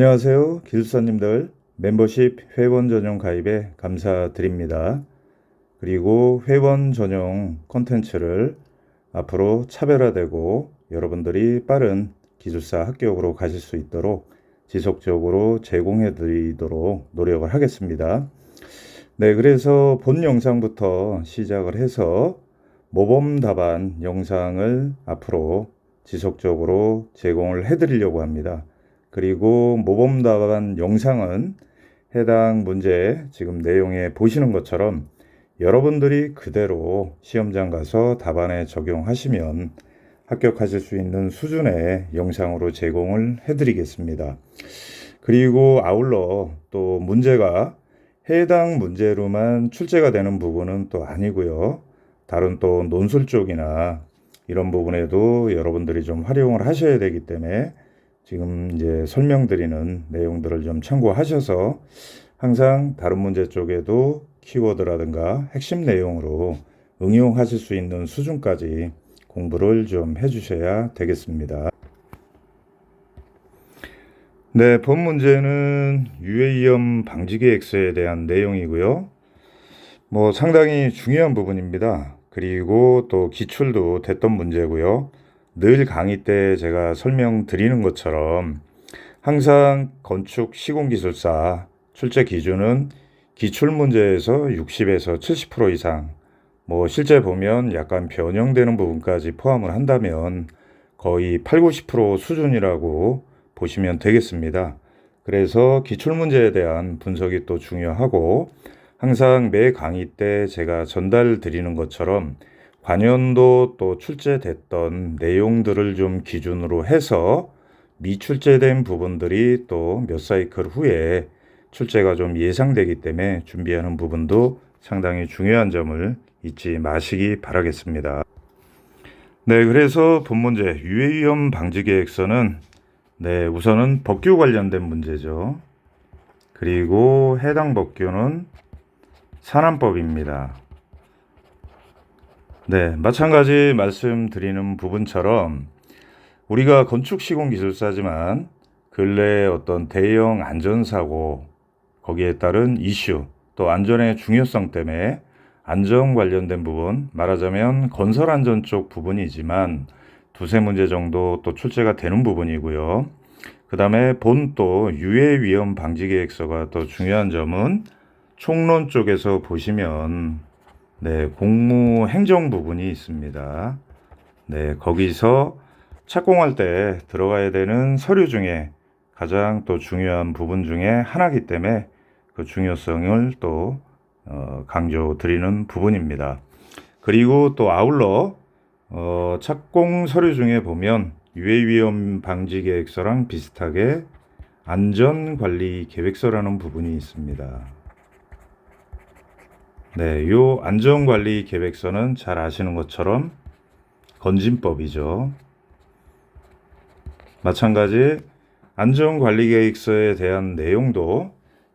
안녕하세요. 기술사님들 멤버십 회원 전용 가입에 감사드립니다. 그리고 회원 전용 콘텐츠를 앞으로 차별화되고 여러분들이 빠른 기술사 합격으로 가실 수 있도록 지속적으로 제공해 드리도록 노력을 하겠습니다. 네, 그래서 본 영상부터 시작을 해서 모범 답안 영상을 앞으로 지속적으로 제공을 해 드리려고 합니다. 그리고 모범 답안 영상은 해당 문제 지금 내용에 보시는 것처럼 여러분들이 그대로 시험장 가서 답안에 적용하시면 합격하실 수 있는 수준의 영상으로 제공을 해드리겠습니다. 그리고 아울러 또 문제가 해당 문제로만 출제가 되는 부분은 또 아니고요. 다른 또 논술 쪽이나 이런 부분에도 여러분들이 좀 활용을 하셔야 되기 때문에 지금 이제 설명드리는 내용들을 좀 참고하셔서 항상 다른 문제 쪽에도 키워드라든가 핵심 내용으로 응용하실 수 있는 수준까지 공부를 좀 해주셔야 되겠습니다. 네, 본 문제는 유해위험 방지 계획서에 대한 내용이고요. 상당히 중요한 부분입니다. 그리고 또 기출도 됐던 문제고요. 늘 강의 때 제가 설명드리는 것처럼 항상 건축 시공기술사 출제 기준은 기출 문제에서 60에서 70% 이상, 실제 보면 약간 변형되는 부분까지 포함을 한다면 거의 8, 90% 수준이라고 보시면 되겠습니다. 그래서 기출 문제에 대한 분석이 또 중요하고 항상 매 강의 때 제가 전달 드리는 것처럼 관연도 또 출제됐던 내용들을 좀 기준으로 해서 미출제된 부분들이 또 몇 사이클 후에 출제가 좀 예상되기 때문에 준비하는 부분도 상당히 중요한 점을 잊지 마시기 바라겠습니다. 네, 그래서 본 문제 유해위험 방지 계획서는 우선은 법규 관련된 문제죠. 그리고 해당 법규는 산안법입니다. 네, 마찬가지 말씀드리는 부분처럼 우리가 건축 시공 기술사지만 근래 어떤 대형 안전사고 거기에 따른 이슈 또 안전의 중요성 때문에 안전 관련된 부분 말하자면 건설 안전 쪽 부분이지만 두세 문제 정도 또 출제가 되는 부분이고요. 그 다음에 본 또 유해 위험 방지 계획서가 또 중요한 점은 총론 쪽에서 보시면 공무 행정 부분이 있습니다. 거기서 착공할 때 들어가야 되는 서류 중에 가장 또 중요한 부분 중에 하나이기 때문에 그 중요성을 또 강조 드리는 부분입니다. 그리고 또 아울러 착공 서류 중에 보면 유해위험 방지 계획서랑 비슷하게 안전관리 계획서라는 부분이 있습니다. 요 안전관리 계획서는 잘 아시는 것처럼 건진법이죠. 마찬가지 안전관리계획서에 대한 내용도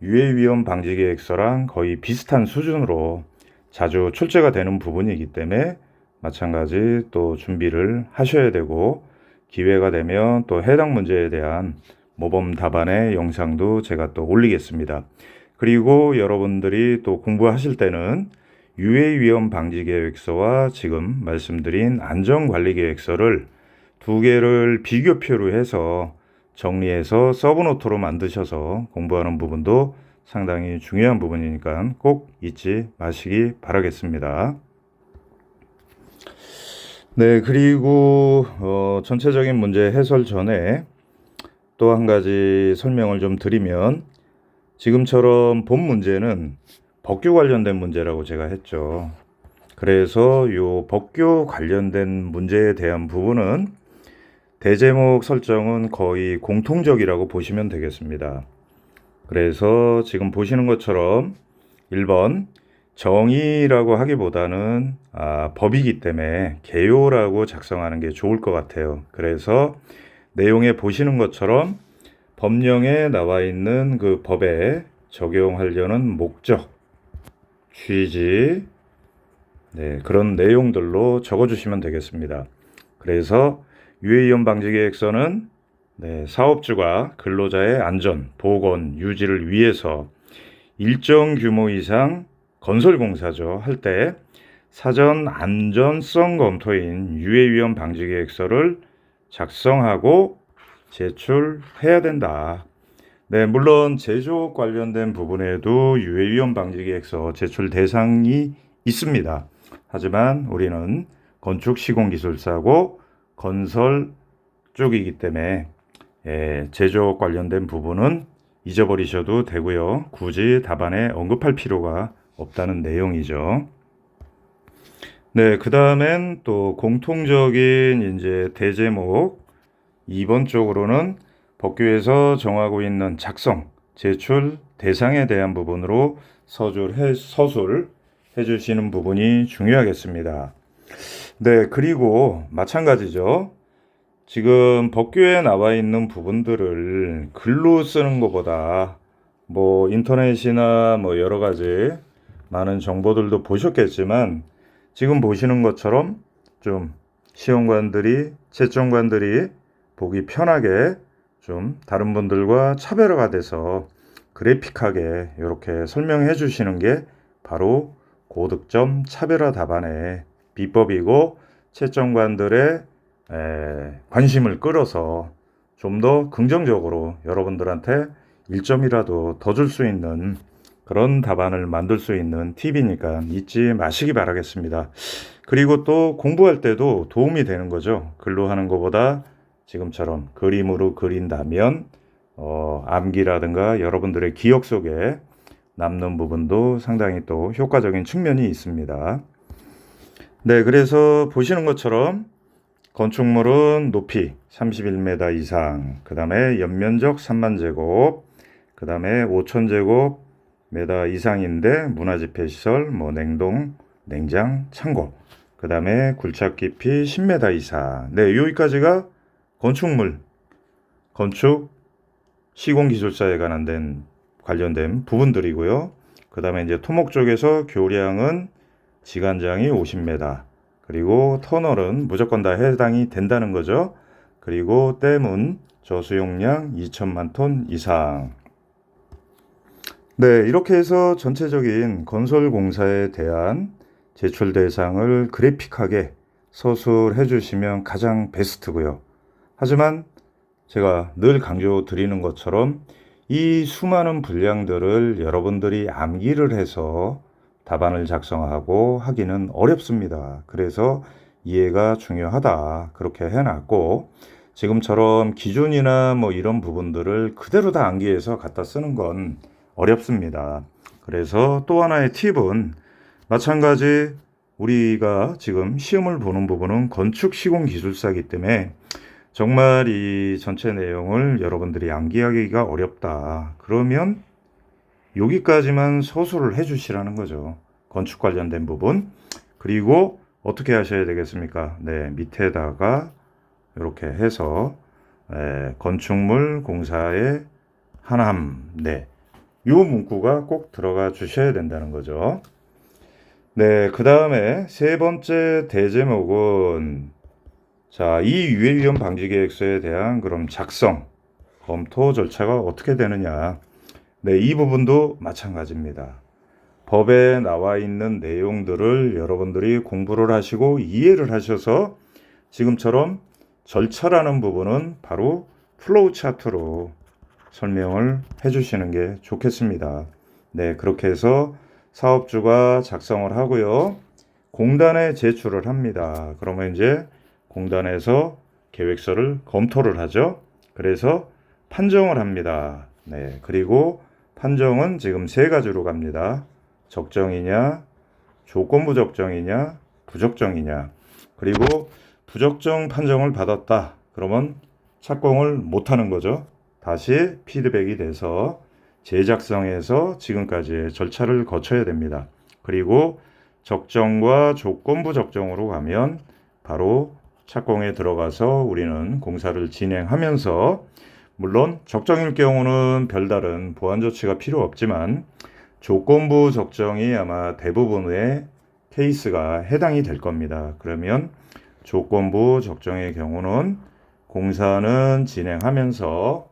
유해위험 방지계획서랑 거의 비슷한 수준으로 자주 출제가 되는 부분이기 때문에 마찬가지 또 준비를 하셔야 되고 기회가 되면 또 해당 문제에 대한 모범 답안의 영상도 제가 또 올리겠습니다. 그리고 여러분들이 또 공부하실 때는 유해위험 방지계획서와 지금 말씀드린 안전관리계획서를 두 개를 비교표로 해서 정리해서 서브노트로 만드셔서 공부하는 부분도 상당히 중요한 부분이니까 꼭 잊지 마시기 바라겠습니다. 그리고 전체적인 문제 해설 전에 또 한 가지 설명을 좀 드리면 지금처럼 본 문제는 법규 관련된 문제라고 제가 했죠. 그래서 요 법규 관련된 문제에 대한 부분은 대제목 설정은 거의 공통적이라고 보시면 되겠습니다. 그래서 지금 보시는 것처럼 1번 정의라고 하기보다는 법이기 때문에 개요라고 작성하는 게 좋을 것 같아요. 그래서 내용에 보시는 것처럼 법령에 나와 있는 그 법에 적용하려는 목적, 취지, 그런 내용들로 적어주시면 되겠습니다. 그래서 유해위험 방지 계획서는 네, 사업주가 근로자의 안전, 보건, 유지를 위해서 일정 규모 이상 건설공사죠. 할 때 사전 안전성 검토인 유해위험 방지 계획서를 작성하고 제출해야 된다. 네, 물론 제조업 관련된 부분에도 유해위험 방지 계획서 제출 대상이 있습니다. 하지만 우리는 건축 시공기술사고 건설 쪽이기 때문에 제조업 관련된 부분은 잊어버리셔도 되고요. 굳이 답안에 언급할 필요가 없다는 내용이죠. 네, 그 다음엔 또 공통적인 이제 대제목 2번 쪽으로는 법규에서 정하고 있는 작성, 제출 대상에 대한 부분으로 서술 해주시는 부분이 중요하겠습니다. 네, 그리고 마찬가지죠. 지금 법규에 나와 있는 부분들을 글로 쓰는 것보다 뭐 인터넷이나 뭐 여러 가지 많은 정보들도 보셨겠지만 지금 보시는 것처럼 좀 시험관들이, 채점관들이 보기 편하게 좀 다른 분들과 차별화가 돼서 그래픽하게 이렇게 설명해 주시는 게 바로 고득점 차별화 답안의 비법이고 채점관들의 관심을 끌어서 좀 더 긍정적으로 여러분들한테 1점이라도 더 줄 수 있는 그런 답안을 만들 수 있는 팁이니까 잊지 마시기 바라겠습니다. 그리고 또 공부할 때도 도움이 되는 거죠. 글로 하는 것보다 지금처럼 그림으로 그린다면 암기라든가 여러분들의 기억 속에 남는 부분도 상당히 또 효과적인 측면이 있습니다. 네, 그래서 보시는 것처럼 건축물은 높이 31m 이상, 그 다음에 연면적 3만 제곱, 그 다음에 5천 제곱미터 이상인데 문화집회시설, 뭐 냉동, 냉장, 창고, 그 다음에 굴착 깊이 10m 이상. 네, 여기까지가 건축물, 건축 시공기술사에 관련된 부분들이고요. 그 다음에 이제 토목 쪽에서 교량은 지간장이 50m, 그리고 터널은 무조건 다 해당이 된다는 거죠. 그리고 댐은 저수용량 2천만 톤 이상. 네, 이렇게 해서 전체적인 건설공사에 대한 제출 대상을 그래픽하게 서술해 주시면 가장 베스트고요. 하지만 제가 늘 강조 드리는 것처럼 이 수많은 분량들을 여러분들이 암기를 해서 답안을 작성하고 하기는 어렵습니다. 그래서 이해가 중요하다. 그렇게 해놨고 지금처럼 기준이나 뭐 이런 부분들을 그대로 다 암기해서 갖다 쓰는 건 어렵습니다. 그래서 또 하나의 팁은 마찬가지 우리가 지금 시험을 보는 부분은 건축 시공 기술사이기 때문에 정말 이 전체 내용을 여러분들이 암기하기가 어렵다. 그러면 여기까지만 서술을 해 주시라는 거죠. 건축 관련된 부분. 그리고 어떻게 하셔야 되겠습니까? 네, 밑에다가 이렇게 해서 건축물 공사의 한함. 네, 이 문구가 꼭 들어가 주셔야 된다는 거죠. 네, 그 다음에 세 번째 대제목은 자, 이 유해위험 방지 계획서에 대한 그럼 작성, 검토 절차가 어떻게 되느냐. 네, 이 부분도 마찬가지입니다. 법에 나와 있는 내용들을 여러분들이 공부를 하시고 이해를 하셔서 지금처럼 절차라는 부분은 바로 플로우 차트로 설명을 해 주시는 게 좋겠습니다. 네, 그렇게 해서 사업주가 작성을 하고요. 공단에 제출을 합니다. 그러면 이제 공단에서 계획서를 검토를 하죠. 그래서 판정을 합니다. 네, 그리고 판정은 지금 세 가지로 갑니다. 적정이냐, 조건부 적정이냐, 부적정이냐. 그리고 부적정 판정을 받았다. 그러면 착공을 못하는 거죠. 다시 피드백이 돼서 재작성해서 지금까지의 절차를 거쳐야 됩니다. 그리고 적정과 조건부 적정으로 가면 바로 착공에 들어가서 우리는 공사를 진행하면서 물론 적정일 경우는 별다른 보완 조치가 필요 없지만 조건부 적정이 아마 대부분의 케이스가 해당이 될 겁니다. 그러면 조건부 적정의 경우는 공사는 진행하면서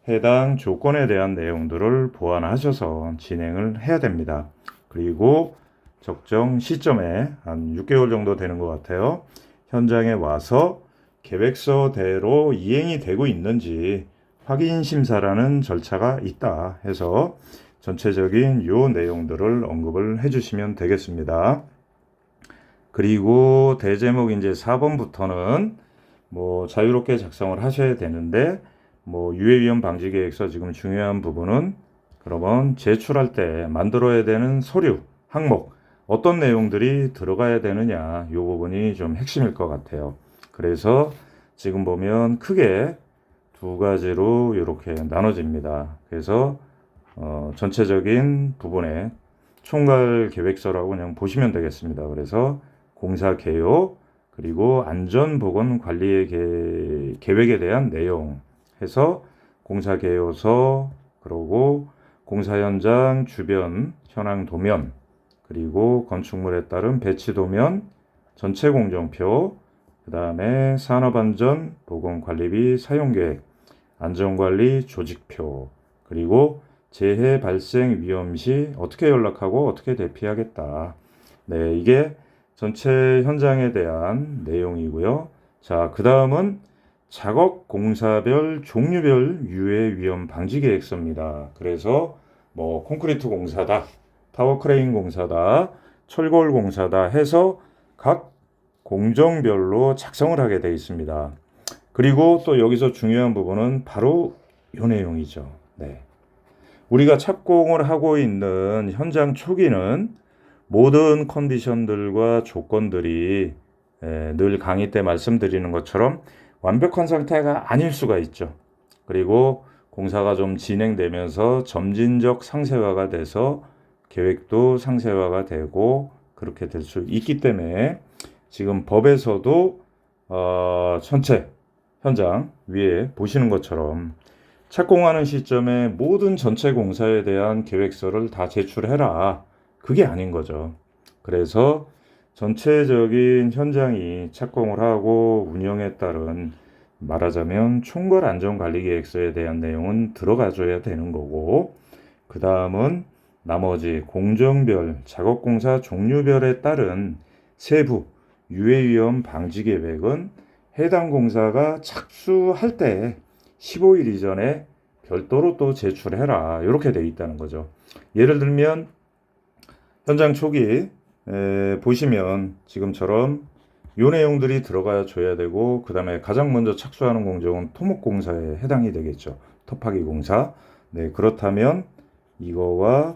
해당 조건에 대한 내용들을 보완하셔서 진행을 해야 됩니다. 그리고 적정 시점에 한 6개월 정도 되는 것 같아요. 현장에 와서 계획서대로 이행이 되고 있는지 확인 심사라는 절차가 있다 해서 전체적인 요 내용들을 언급을 해주시면 되겠습니다. 그리고 대제목 이제 4번부터는 뭐 자유롭게 작성을 하셔야 되는데 유해위험 방지 계획서 지금 중요한 부분은 그러면 제출할 때 만들어야 되는 서류 항목 어떤 내용들이 들어가야 되느냐 이 부분이 좀 핵심일 것 같아요. 그래서 지금 보면 크게 두 가지로 이렇게 나눠집니다. 그래서 전체적인 부분에 총괄 계획서라고 그냥 보시면 되겠습니다. 그래서 공사 개요 그리고 안전보건관리의 계획에 대한 내용 해서 공사 개요서 그리고 공사 현장 주변 현황 도면 그리고 건축물에 따른 배치 도면 전체 공정표 그 다음에 산업안전 보건관리비 사용계획 안전관리 조직표 그리고 재해 발생 위험 시 어떻게 연락하고 어떻게 대피하겠다. 네, 이게 전체 현장에 대한 내용이고요. 자, 그 다음은 작업 공사별 종류별 유해 위험 방지 계획서입니다. 그래서 콘크리트 공사다, 타워크레인 공사다, 철골 공사다 해서 각 공정별로 작성을 하게 되어 있습니다. 그리고 또 여기서 중요한 부분은 바로 이 내용이죠. 네. 우리가 착공을 하고 있는 현장 초기는 모든 컨디션들과 조건들이 늘 강의 때 말씀드리는 것처럼 완벽한 상태가 아닐 수가 있죠. 그리고 공사가 좀 진행되면서 점진적 상세화가 돼서 계획도 상세화가 되고 그렇게 될 수 있기 때문에 지금 법에서도 전체 현장 위에 보시는 것처럼 착공하는 시점에 모든 전체 공사에 대한 계획서를 다 제출해라. 그게 아닌 거죠. 그래서 전체적인 현장이 착공을 하고 운영에 따른 말하자면 총괄 안전관리계획서에 대한 내용은 들어가줘야 되는 거고 그 다음은 나머지 공정별, 작업공사 종류별에 따른 세부 유해위험 방지 계획은 해당 공사가 착수할 때 15일 이전에 별도로 또 제출해라 이렇게 돼 있다는 거죠. 예를 들면 현장 초기 보시면 지금처럼 요 내용들이 들어가 줘야 되고 그 다음에 가장 먼저 착수하는 공정은 토목공사에 해당이 되겠죠. 터파기 공사. 네, 그렇다면 이거와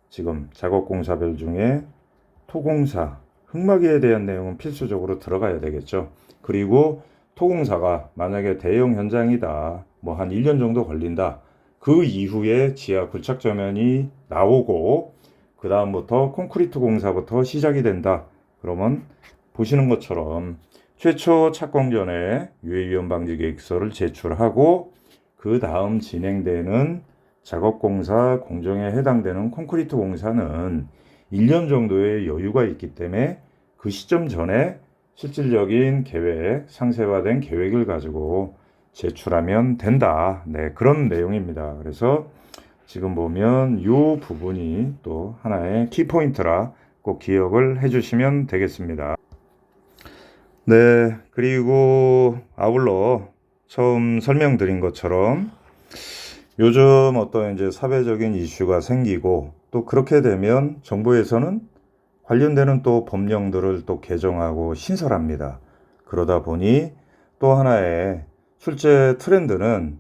지금 작업공사별 중에 토공사, 흙막이에 대한 내용은 필수적으로 들어가야 되겠죠. 그리고 토공사가 만약에 대형 현장이다. 한 1년 정도 걸린다. 그 이후에 지하 굴착전면이 나오고 그 다음부터 콘크리트 공사부터 시작이 된다. 그러면 보시는 것처럼 최초 착공 전에 유해위험 방지 계획서를 제출하고 그 다음 진행되는 작업공사 공정에 해당되는 콘크리트 공사는 1년 정도의 여유가 있기 때문에 그 시점 전에 실질적인 계획, 상세화된 계획을 가지고 제출하면 된다. 네, 그런 내용입니다. 그래서 지금 보면 이 부분이 또 하나의 키포인트라 꼭 기억을 해주시면 되겠습니다. 네, 그리고 아울러 처음 설명드린 것처럼 요즘 어떤 이제 사회적인 이슈가 생기고 또 그렇게 되면 정부에서는 관련되는 또 법령들을 또 개정하고 신설합니다. 그러다 보니 또 하나의 실제 트렌드는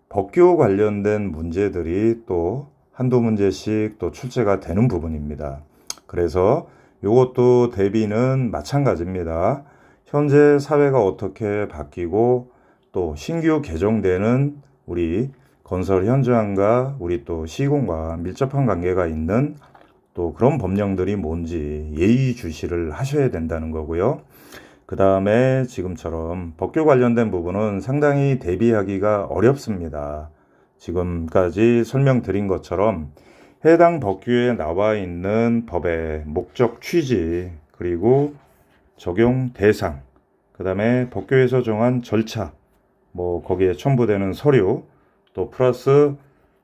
법규 관련된 문제들이 또 한두 문제씩 또 출제가 되는 부분입니다. 그래서 이것도 대비는 마찬가지입니다. 현재 사회가 어떻게 바뀌고 또 신규 개정되는 우리 건설 현장과 우리 또 시공과 밀접한 관계가 있는 또 그런 법령들이 뭔지 예의주시를 하셔야 된다는 거고요. 그 다음에 지금처럼 법규 관련된 부분은 상당히 대비하기가 어렵습니다. 지금까지 설명드린 것처럼 해당 법규에 나와 있는 법의 목적 취지 그리고 적용 대상 그 다음에 법규에서 정한 절차 뭐 거기에 첨부되는 서류, 또 플러스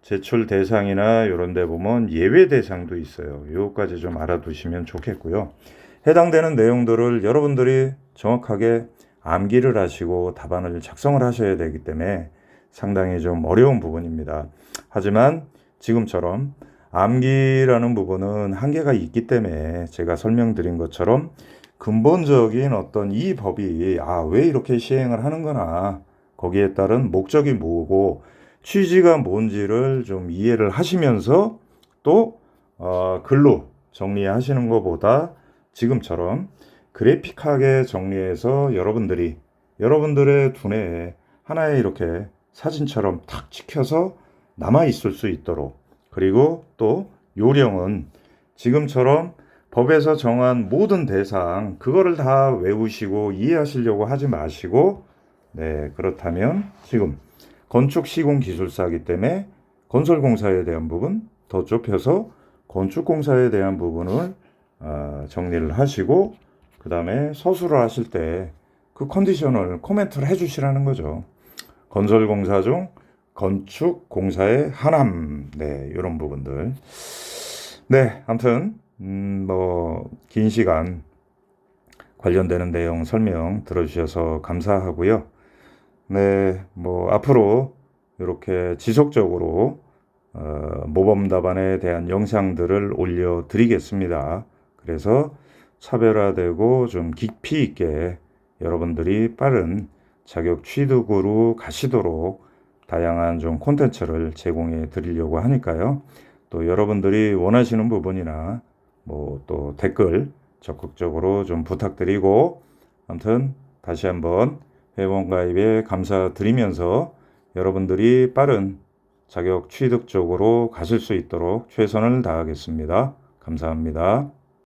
제출 대상이나 이런 데 보면 예외 대상도 있어요. 요거까지 좀 알아두시면 좋겠고요. 해당되는 내용들을 여러분들이 정확하게 암기를 하시고 답안을 작성을 하셔야 되기 때문에 상당히 좀 어려운 부분입니다. 하지만 지금처럼 암기라는 부분은 한계가 있기 때문에 제가 설명드린 것처럼 근본적인 어떤 이 법이 왜 이렇게 시행을 하는 거나 거기에 따른 목적이 뭐고 취지가 뭔지를 좀 이해를 하시면서 또 글로 정리하시는 것보다 지금처럼 그래픽하게 정리해서 여러분들의 두뇌에 하나의 이렇게 사진처럼 탁 찍혀서 남아 있을 수 있도록, 그리고 또 요령은 지금처럼 법에서 정한 모든 대상 그거를 다 외우시고 이해하시려고 하지 마시고, 그렇다면 지금 건축 시공 기술사이기 때문에 건설공사에 대한 부분 더 좁혀서 건축공사에 대한 부분을 정리를 하시고, 그 다음에 서술을 하실 때 그 컨디션을 코멘트를 해주시라는 거죠. 건설공사 중 건축공사의 하남, 이런 부분들. 아무튼 긴 시간 관련되는 내용 설명 들어주셔서 감사하고요. 앞으로 이렇게 지속적으로 모범 답안에 대한 영상들을 올려드리겠습니다. 그래서 차별화되고 좀 깊이 있게 여러분들이 빠른 자격 취득으로 가시도록 다양한 좀 콘텐츠를 제공해 드리려고 하니까요. 또 여러분들이 원하시는 부분이나 또 댓글 적극적으로 좀 부탁드리고, 아무튼 다시 한번 회원 가입에 감사드리면서 여러분들이 빠른 자격 취득 쪽으로 가실 수 있도록 최선을 다하겠습니다. 감사합니다.